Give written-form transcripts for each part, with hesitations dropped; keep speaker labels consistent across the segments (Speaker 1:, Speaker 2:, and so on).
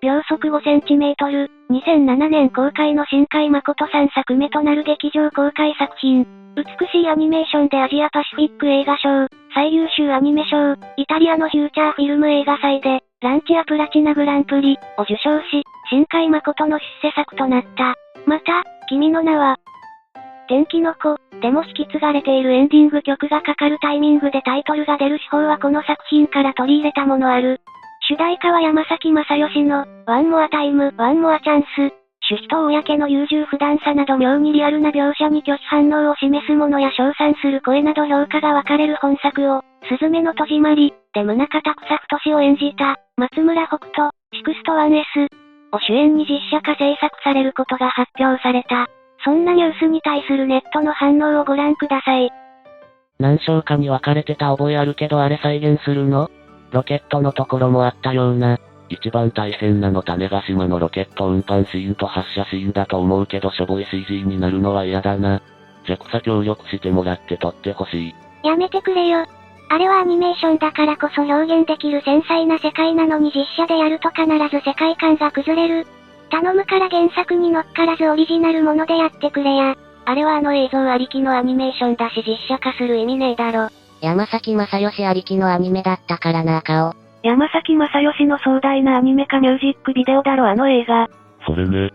Speaker 1: 秒速 5cm、2007年公開の新海誠3作目となる劇場公開作品。美しいアニメーションでアジアパシフィック映画賞、最優秀アニメ賞、イタリアのフューチャーフィルム映画祭で、ランチアプラチナグランプリを受賞し、新海誠の出世作となった。また、君の名は、天気の子でも引き継がれているエンディング曲がかかるタイミングでタイトルが出る手法はこの作品から取り入れたものある。主題歌は山崎正義の One More Time, One More Chance。主人と公の優柔不断さなど妙にリアルな描写に拒否反応を示すものや称賛する声など評価が分かれる本作を、すずめの戸締まりで宗像草太を演じた松村北斗、シクスト 1S を主演に実写化制作されることが発表された。そんなニュースに対するネットの反応をご覧ください。
Speaker 2: 何章かに分かれてた覚えあるけどあれ再現するの？ロケットのところもあったような。一番大変なの種子島のロケット運搬シーンと発射シーンだと思うけどしょぼい CG になるのは嫌だな。JAXA 協力してもらって撮ってほしい。
Speaker 1: やめてくれよ。あれはアニメーションだからこそ表現できる繊細な世界なのに実写でやると必ず世界観が崩れる。頼むから原作に乗っからずオリジナルものでやってくれや。あれはあの映像ありきのアニメーションだし実写化する意味ねえだろ。
Speaker 3: 山崎正義ありきのアニメだったからな顔。
Speaker 1: 山崎正義の壮大なアニメ化ミュージックビデオだろあの映画。
Speaker 4: それね。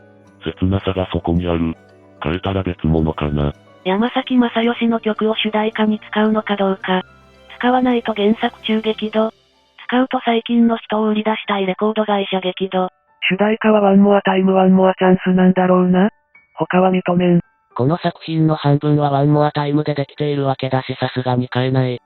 Speaker 4: 切なさがそこにある。変えたら別物かな。
Speaker 1: 山崎正義の曲を主題歌に使うのかどうか。使わないと原作中激怒。使うと最近の人を売り出したいレコード会社激怒。
Speaker 5: 主題歌はワンモアタイムワンモアチャンスなんだろうな。他は認めん。
Speaker 2: この作品の半分はワンモアタイムでできているわけだしさすがに変えない。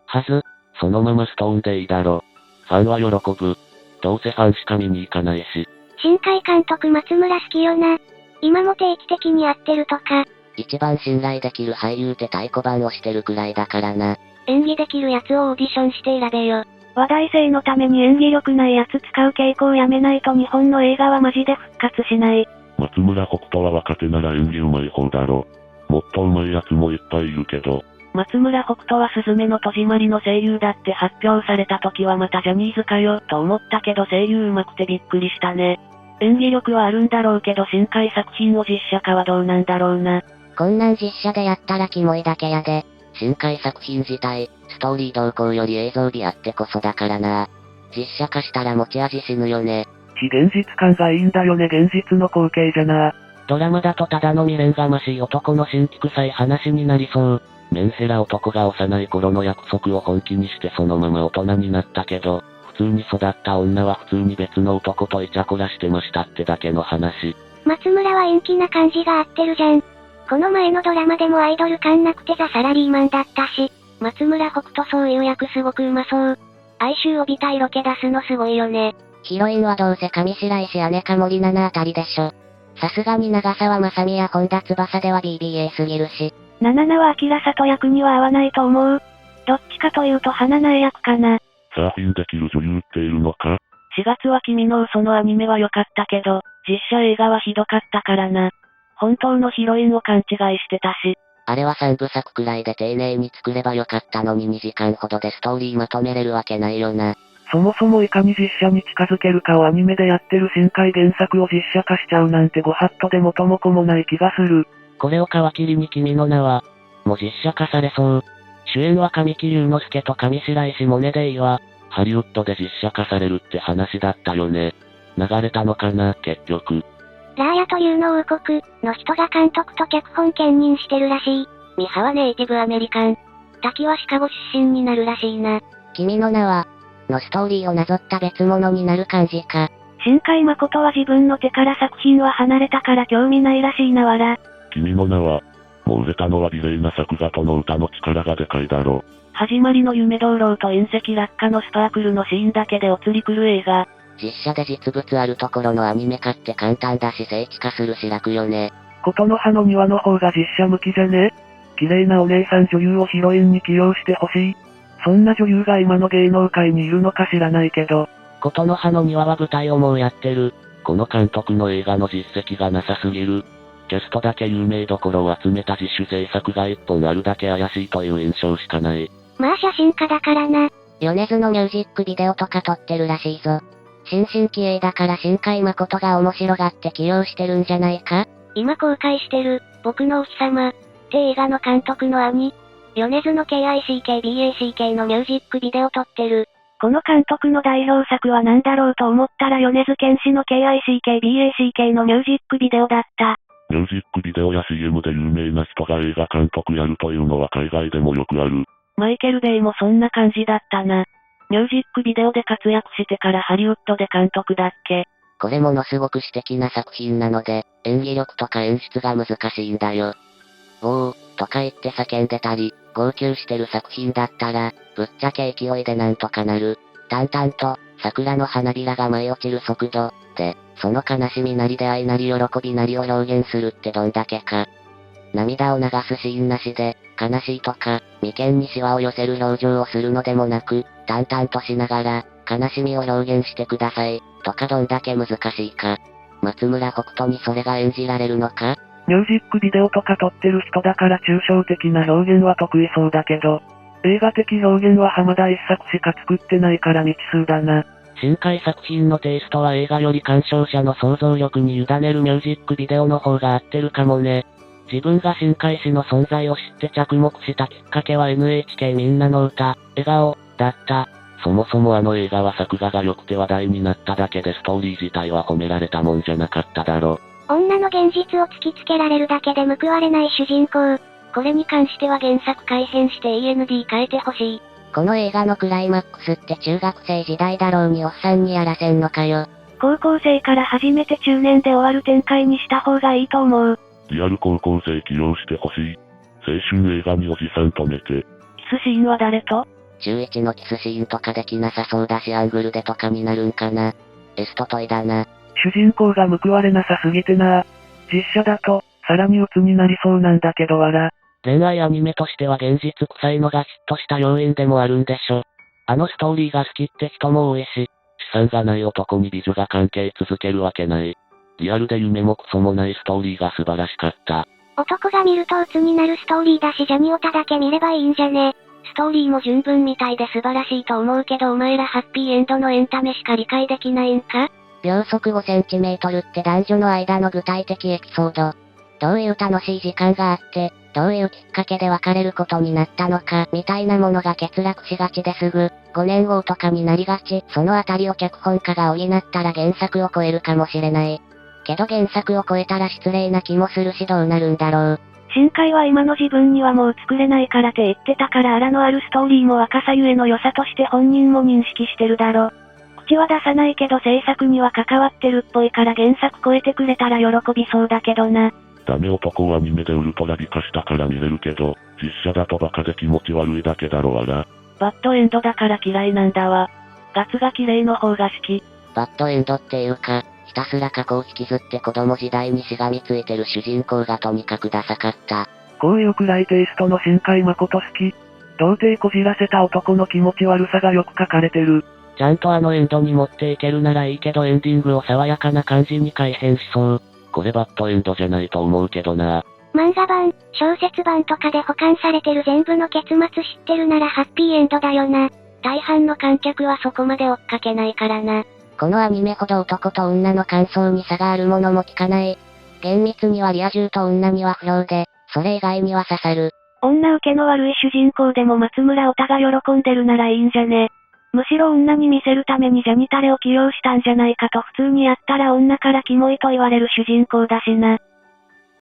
Speaker 2: はず。
Speaker 4: そのままストーンでいいだろ。ファンは喜ぶ。どうせファンしか見に行かないし。
Speaker 1: 新海監督松村好きよな。今も定期的にやってるとか。
Speaker 3: 一番信頼できる俳優って太鼓判をしてるくらいだからな。
Speaker 1: 演技できるやつをオーディションして選べよ。話題性のために演技力ないやつ使う傾向をやめないと日本の映画はマジで復活しない。
Speaker 4: 松村北斗は若手なら演技上手い方だろ。もっと上手いやつもいっぱいいるけど。
Speaker 1: 松村北斗はすずめの戸締まりの声優だって発表された時はまたジャニーズかよと思ったけど声優上手くてびっくりしたね。演技力はあるんだろうけど新海作品を実写化はどうなんだろうな。
Speaker 3: こんなん実写でやったらキモいだけやで。新海作品自体、ストーリー動向より映像美あってこそだからな。実写化したら持ち味死ぬよね。
Speaker 5: 非現実感がいいんだよね現実の光景じゃな。
Speaker 2: ドラマだとただの未練がましい男の新規臭い話になりそう。
Speaker 4: メンヘラ男が幼い頃の約束を本気にしてそのまま大人になったけど、普通に育った女は普通に別の男とイチャコラしてましたってだけの話。
Speaker 1: 松村は陰気な感じが合ってるじゃん。この前のドラマでもアイドル感なくてザ・サラリーマンだったし、松村北斗そういう役すごくうまそう。哀愁を帯びた色気出すのすごいよね。
Speaker 3: ヒロインはどうせ上白石姉か森七菜あたりでしょ。さすがに長澤まさみや本田翼では BBA すぎるし。
Speaker 1: 七菜は明里役には合わないと思う。どっちかというと花苗役かな。
Speaker 4: サーフィンできる女優っているのか？
Speaker 1: 4 月は君の嘘のアニメは良かったけど、実写映画はひどかったからな。本当のヒロインを勘違いしてたし。
Speaker 3: あれは3部作くらいで丁寧に作ればよかったのに2時間ほどでストーリーまとめれるわけないよな。
Speaker 5: そもそもいかに実写に近づけるかをアニメでやってる新海原作を実写化しちゃうなんてご法度で元も子もない気がする。
Speaker 2: これを皮切りに君の名は、もう実写化されそう。主演は神木隆之介と上白石萌音でいいわ。
Speaker 4: ハリウッドで実写化されるって話だったよね。流れたのかな、結局。
Speaker 1: ラーヤというの王国の人が監督と脚本兼任してるらしい。ミハはネイティブアメリカン。滝はシカゴ出身になるらしいな。
Speaker 3: 君の名は、のストーリーをなぞった別物になる感じか。
Speaker 1: 新海誠は自分の手から作品は離れたから興味ないらしいなわら。
Speaker 4: 君の名は、もう売れたのは美麗な作画との歌の力がでかいだろ。
Speaker 1: 始まりの夢道路と隕石落下のスパークルのシーンだけでお釣り来る映画。
Speaker 3: 実写で実物あるところのアニメ化って簡単だし聖地化するし楽よね。
Speaker 5: 琴の葉の庭の方が実写向きじゃね？綺麗なお姉さん女優をヒロインに起用してほしい。そんな女優が今の芸能界にいるのか知らないけど。
Speaker 2: 琴の葉の庭は舞台をもうやってる。
Speaker 4: この監督の映画の実績がなさすぎる。キャストだけ有名どころを集めた自主制作が一本あるだけ怪しいという印象しかない。
Speaker 1: まあ写真家だからな。
Speaker 3: 米津のミュージックビデオとか撮ってるらしいぞ。新進気鋭だから新海誠が面白がって起用してるんじゃないか？
Speaker 1: 今公開してる、僕のお日様って映画の監督の兄、米津の KICKBACK のミュージックビデオ撮ってる。この監督の代表作は何だろうと思ったら米津玄師の KICKBACK のミュージックビデオだった。
Speaker 4: ミュージックビデオや CM で有名な人が映画監督やるというのは海外でもよくある。
Speaker 5: マイケル・ベイもそんな感じだったな。ミュージックビデオで活躍してからハリウッドで監督だっけ。
Speaker 3: これものすごく詩的な作品なので、演技力とか演出が難しいんだよ。おー、とか言って叫んでたり、号泣してる作品だったら、ぶっちゃけ勢いでなんとかなる。淡々と、桜の花びらが舞い落ちる速度、で、その悲しみなり出会いなり喜びなりを表現するってどんだけか。涙を流すシーンなしで、悲しいとか、眉間にシワを寄せる表情をするのでもなく、淡々としながら、悲しみを表現してください、とかどんだけ難しいか。松村北斗にそれが演じられるのか？
Speaker 5: ミュージックビデオとか撮ってる人だから抽象的な表現は得意そうだけど、映画的表現は浜田一作しか作ってないから未知数だな。
Speaker 2: 新海作品のテイストは映画より鑑賞者の想像力に委ねるミュージックビデオの方が合ってるかもね。自分が新海氏の存在を知って着目したきっかけは NHK みんなの歌、笑顔、だった。
Speaker 4: そもそもあの映画は作画が良くて話題になっただけでストーリー自体は褒められたもんじゃなかっただろ。
Speaker 1: 女の現実を突きつけられるだけで報われない主人公。これに関しては原作改編して END 変えてほしい。
Speaker 3: この映画のクライマックスって中学生時代だろうにおっさんにやらせんのかよ。
Speaker 1: 高校生から始めて中年で終わる展開にした方がいいと思う。
Speaker 4: リアル高校生起用してほしい。青春映画におじさん止めて。
Speaker 5: キスシーンは誰と？
Speaker 3: 中1のキスシーンとかできなさそうだしアングルでとかになるんかな。エストトイだな。
Speaker 5: 主人公が報われなさすぎてな。実写だと、さらに鬱になりそうなんだけど
Speaker 2: 恋愛アニメとしては現実臭いのがヒットした要因でもあるんでしょ。あのストーリーが好きって人も多いし、
Speaker 4: 資産がない男に美女が関係続けるわけない。リアルで夢もクソもないストーリーが素晴らしかった。
Speaker 1: 男が見ると鬱になるストーリーだしジャニオタだけ見ればいいんじゃね。ストーリーも十分みたいで素晴らしいと思うけどお前らハッピーエンドのエンタメしか理解できないんか？
Speaker 3: 秒速 5cm って男女の間の具体的エピソード。どういう楽しい時間があって、どういうきっかけで別れることになったのか、みたいなものが欠落しがちですぐ、5年後とかになりがち、そのあたりを脚本家が補ったら原作を超えるかもしれない。けど原作を超えたら失礼な気もするしどうなるんだろう。
Speaker 1: 新海は今の自分にはもう作れないからって言ってたから荒のあるストーリーも若さゆえの良さとして本人も認識してるだろ。口は出さないけど制作には関わってるっぽいから原作超えてくれたら喜びそうだけどな。
Speaker 4: ダメ男をアニメでウルトラ美化したから見れるけど、実写だとバカで気持ち悪いだけだろ
Speaker 5: バッドエンドだから嫌いなんだわ。ガツが綺麗の方が好き。
Speaker 3: バッドエンドっていうか、ひたすら過去を引きずって子供時代にしがみついてる主人公がとにかくダサかった。
Speaker 5: こういう暗いテイストの新海誠好き。童貞こじらせた男の気持ち悪さがよく書かれてる。
Speaker 2: ちゃんとあのエンドに持っていけるならいいけどエンディングを爽やかな感じに改変しそう。
Speaker 4: これバッドエンドじゃないと思うけどな。
Speaker 1: 漫画版、小説版とかで保管されてる全部の結末知ってるならハッピーエンドだよな。大半の観客はそこまで追っかけないからな。
Speaker 3: このアニメほど男と女の感想に差があるものも聞かない。厳密にはリア充と女には不良で、それ以外には刺さる。
Speaker 1: 女受けの悪い主人公でも松村オタが喜んでるならいいんじゃね。むしろ女に見せるためにジャニタレを起用したんじゃないかと普通にやったら女からキモいと言われる主人公だしな。